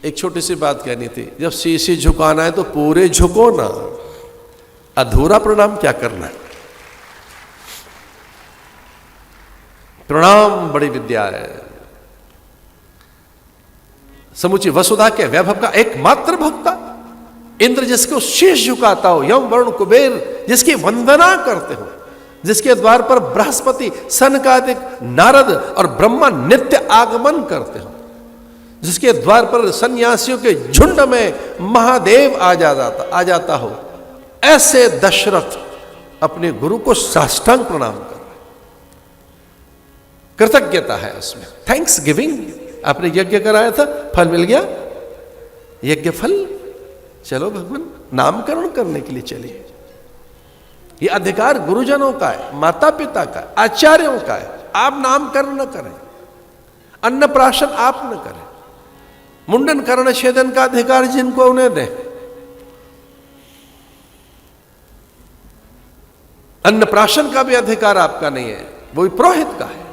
एक छोटी सी बात कहनी थी, जब शीश झुकाना है तो पूरे झुको ना, अधूरा प्रणाम क्या करना है। प्रणाम बड़ी विद्या है। समुची वसुधा के वैभव का एकमात्र भोक्ता इंद्र जिसको शीश झुकाता हो, यम वरुण कुबेर जिसकी वंदना करते हो, जिसके द्वार पर बृहस्पति सनकादिक नारद और ब्रह्मा नित्य आगमन करते हो, जिसके द्वार पर सन्यासियों के झुंड में महादेव आ जाता हो, ऐसे दशरथ अपने गुरु को साष्टांग प्रणाम कर रहे। कृतज्ञता है उसमें, थैंक्स गिविंग। आपने यज्ञ कराया था, फल मिल गया, यज्ञ फल, चलो भगवान नामकरण करने के लिए चलिए। ये अधिकार गुरुजनों का है, माता पिता का है, आचार्यों का है। आप नामकरण न करें, अन्नप्राशन आप न करें, मुंडन कर्ण छेदन का अधिकार जिनको उन्हें दें। अन्नप्राशन का भी अधिकार आपका नहीं है, वो पुरोहित का है।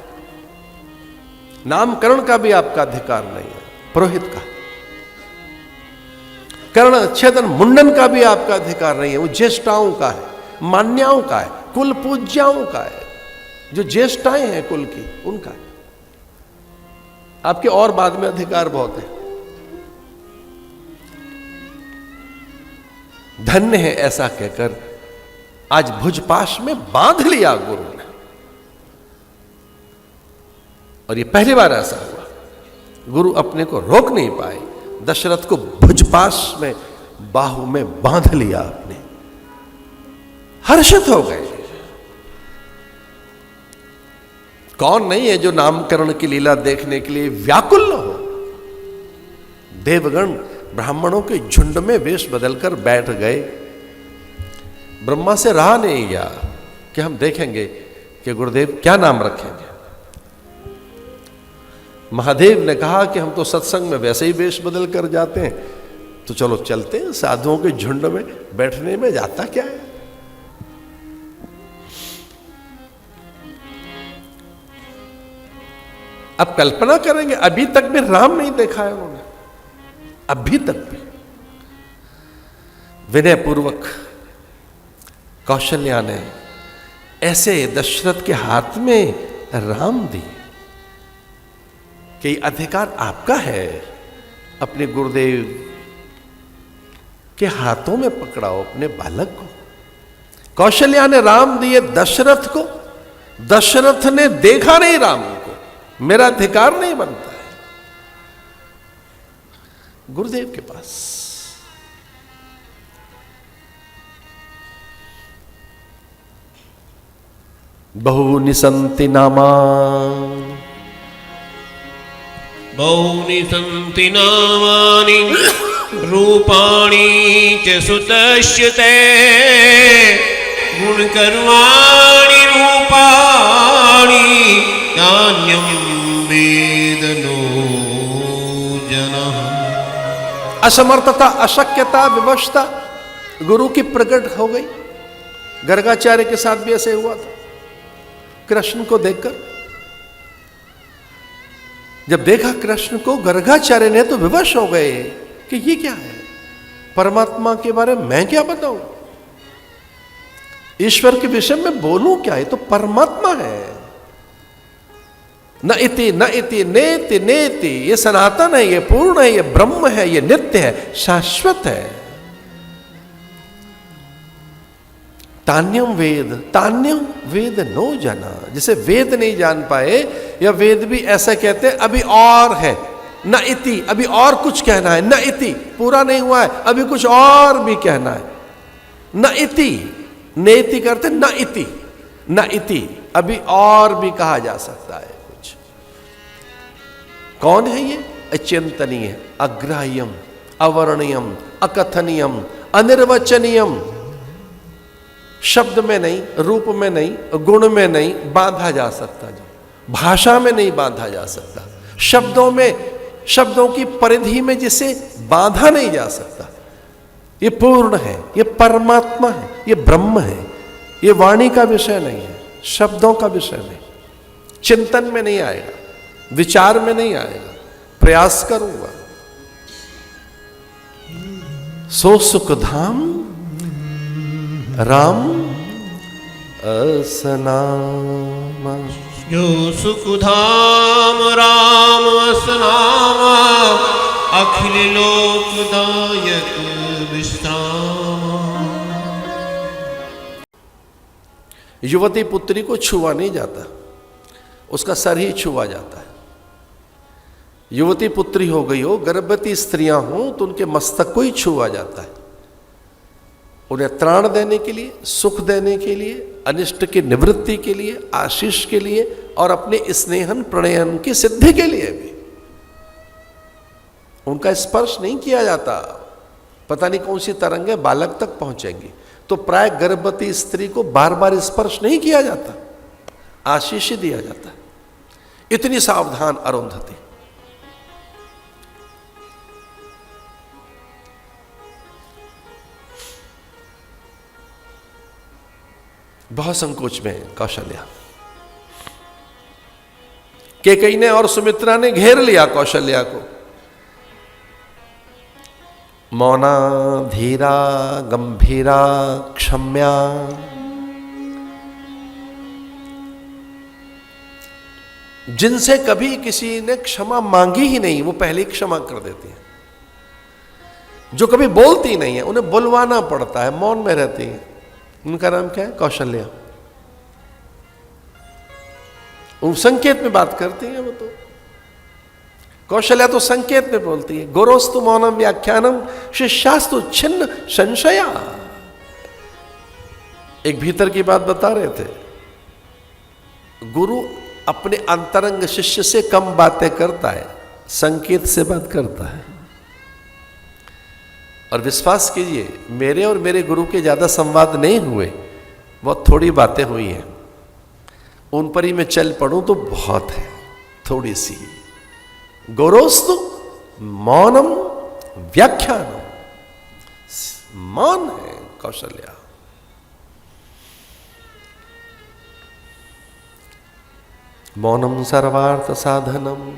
नामकरण का भी आपका अधिकार नहीं है, पुरोहित का। कर्ण छेदन मुंडन का भी आपका अधिकार नहीं है, वो ज्येष्ठाओं का है, मान्याओं का है, कुल पूज्याओं का है, जो ज्येष्ठाएं हैं कुल की, उनका है। आपके और बाद में अधिकार बहुत है। धन्य है ऐसा कहकर आज भुजपाश में बांध लिया गुरु ने। और ये पहली बार ऐसा हुआ, गुरु अपने को रोक नहीं पाए, दशरथ को भुजपाश में बाहु में बांध लिया आपने। हर्षित हो गए। कौन नहीं है जो नामकरण की लीला देखने के लिए व्याकुल न हो। देवगण ब्राह्मणों के झुंड में वेश बदलकर बैठ गए। ब्रह्मा से रहा नहीं गया कि हम देखेंगे कि गुरुदेव क्या नाम रखेंगे। महादेव ने कहा कि हम तो सत्संग में वैसे ही वेश बदल कर जाते हैं, तो चलो चलते हैं, साधुओं के झुंड में बैठने में जाता क्या है। अब कल्पना करेंगे, अभी तक भी राम नहीं देखा है उन्होंने, अभी तक भी। विनय पूर्वक कौशल्या ने ऐसे दशरथ के हाथ में राम दिए कि अधिकार आपका है, अपने गुरुदेव के हाथों में पकड़ाओ अपने बालक को। कौशल्या ने राम दिए दशरथ को, दशरथ ने देखा नहीं राम को, मेरा अधिकार नहीं बनता है गुरुदेव के पास। बहुनि सन्ति नामा, बहुनि सन्ति नामानि रूपाणि च सुतस्य ते गुणकर्माणि रूपाणि नान्यं वेद नो जनः। असमर्थता, अशक्यता, विवशता गुरु की प्रकट हो गई। गर्गाचार्य के साथ भी ऐसे हुआ था। कृष्ण को देखकर, जब देखा कृष्ण को गर्गाचार्य ने, तो विवश हो गए कि ये क्या है, परमात्मा के बारे में मैं क्या बताऊं, ईश्वर के विषय में बोलूं क्या, ये तो परमात्मा है। न इति न इति नेति नेति, ये सनातन है, ये पूर्ण है, ये ब्रह्म है, ये नित्य है, शाश्वत है। तान्यम वेद, तान्यम वेद नो जाना, जिसे वेद नहीं जान पाए, या वेद भी ऐसा कहते हैं अभी और है, न इति, अभी और कुछ कहना है, न इति पूरा नहीं हुआ है, अभी कुछ और भी कहना है, न इति, नेति करते न इति, न इति, अभी और भी कहा जा सकता है कुछ। कौन है ये? अचिंतनीय, अग्राह्यम, अवर्णीयम, अकथनीयम, अनिर्वचनीयम। शब्द में नहीं, रूप में नहीं, गुण में नहीं बांधा जा सकता, जो भाषा में नहीं बांधा जा सकता, शब्दों में, शब्दों की परिधि में जिसे बांधा नहीं जा सकता। ये पूर्ण है, ये परमात्मा है, ये ब्रह्म है, ये वाणी का विषय नहीं है, शब्दों का विषय नहीं, चिंतन में नहीं आएगा, विचार में नहीं आएगा, प्रयास करूंगा। सो सुख धाम राम असनामा। जो सुखधाम राम असनामा, अखिल लोकदायक विश्राम। युवती पुत्री को छुआ नहीं जाता, उसका सर ही छुआ जाता है। युवती पुत्री हो गई हो, गर्भवती स्त्रियां हो तो उनके मस्तक को ही छुआ जाता है। उन्हें त्राण देने के लिए, सुख देने के लिए, अनिष्ट की निवृत्ति के लिए, आशीष के लिए और अपने स्नेहन प्रणयन की सिद्धि के लिए भी उनका स्पर्श नहीं किया जाता। पता नहीं कौन सी तरंगें बालक तक पहुंचेंगी। तो प्राय गर्भवती स्त्री को बार बार स्पर्श नहीं किया जाता, आशीष ही दिया जाता है। इतनी सावधान अरुंधति। बहुत संकोच में कौशल्या। कैकेयी ने और सुमित्रा ने घेर लिया कौशल्या को। मौना धीरा गंभीरा क्षम्या। जिनसे कभी किसी ने क्षमा मांगी ही नहीं, वो पहले ही क्षमा कर देती है। जो कभी बोलती नहीं है, उन्हें बुलवाना पड़ता है, मौन में रहती है। उनका नाम क्या है? कौशल्या। वो संकेत में बात करती है। वो तो कौशल्या तो संकेत में बोलती है। गुरोस्तु मौनम व्याख्यानम शिष्यास्तु छिन्न संशया। एक भीतर की बात बता रहे थे। गुरु अपने अंतरंग शिष्य से कम बातें करता है, संकेत से बात करता है। और विश्वास कीजिए, मेरे और मेरे गुरु के ज्यादा संवाद नहीं हुए, बहुत थोड़ी बातें हुई हैं। उन पर ही मैं चल पड़ूं तो बहुत है, थोड़ी सी। गुरोस्तु मौनम व्याख्यानम। मौन है कौशल्या। मौनम सर्वार्थ साधनम।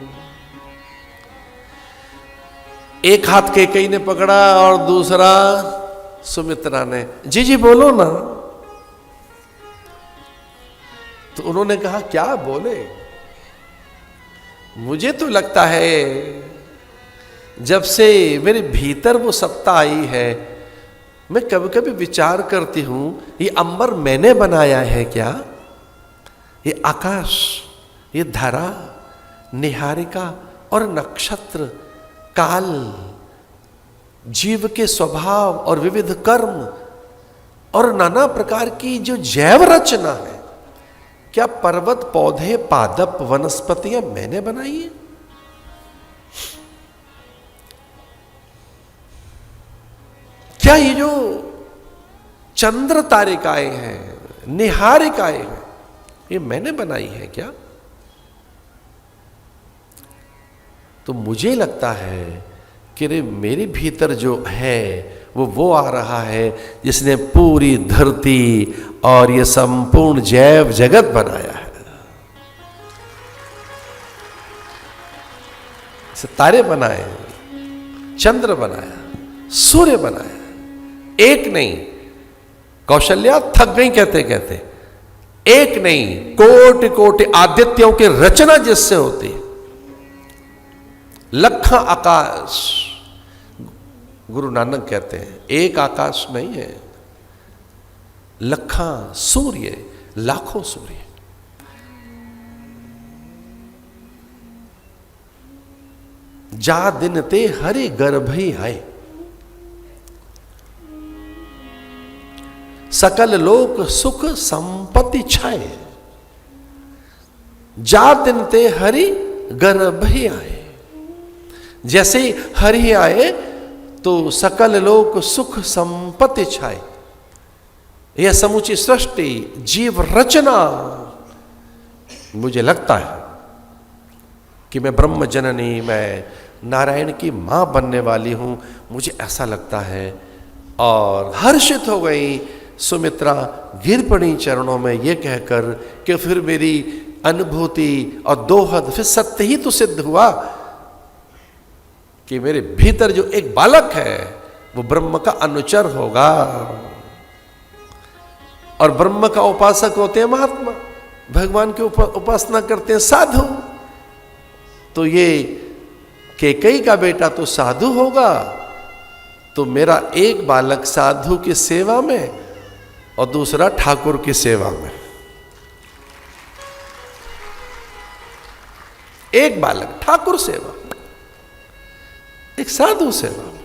एक हाथ कैकेयी ने पकड़ा और दूसरा सुमित्रा ने। जी जी बोलो ना। तो उन्होंने कहा क्या बोले। मुझे तो लगता है जब से मेरे भीतर वो सत्ता आई है, मैं कभी कभी विचार करती हूं ये अंबर मैंने बनाया है क्या? ये आकाश, ये धरा, निहारिका और नक्षत्र, काल, जीव के स्वभाव और विविध कर्म और नाना प्रकार की जो जैव रचना है, क्या पर्वत, पौधे, पादप, वनस्पतियां मैंने बनाई है? क्या ये जो चंद्र तारिकाएं हैं, निहारिकाएं हैं, ये मैंने बनाई है क्या? तो मुझे लगता है कि रे मेरे भीतर जो है वो आ रहा है जिसने पूरी धरती और ये संपूर्ण जैव जगत बनाया है। तारे बनाए, चंद्र बनाया, सूर्य बनाया। एक नहीं, कौशल्या थक गई कहते कहते। एक नहीं, कोटि कोटि आदित्यों की रचना जिससे होती है। लखा आकाश। गुरु नानक कहते हैं एक आकाश नहीं है, लखा सूर्य, लाखों सूर्य। जा दिन ते हरि गर्भई आए। सकल लोक सुख संपत्ति छाए। जा दिन ते हरि गर्भई आए। जैसे ही हरि आए तो सकल लोक सुख संपत्ति छाए। यह समूची सृष्टि, जीव रचना, मुझे लगता है कि मैं ब्रह्म जननी, मैं नारायण की मां बनने वाली हूं, मुझे ऐसा लगता है। और हर्षित हो गई सुमित्रा, गिर पड़ी चरणों में ये कहकर कि फिर मेरी अनुभूति और दोहद फिर सत्य ही तो सिद्ध हुआ कि मेरे भीतर जो एक बालक है वो ब्रह्म का अनुचर होगा। और ब्रह्म का उपासक होते हैं महात्मा, भगवान की उपासना करते हैं साधु। तो ये कैकेयी का बेटा तो साधु होगा, तो मेरा एक बालक साधु की सेवा में और दूसरा ठाकुर की सेवा में। एक बालक ठाकुर सेवा, एक साधु सेवा।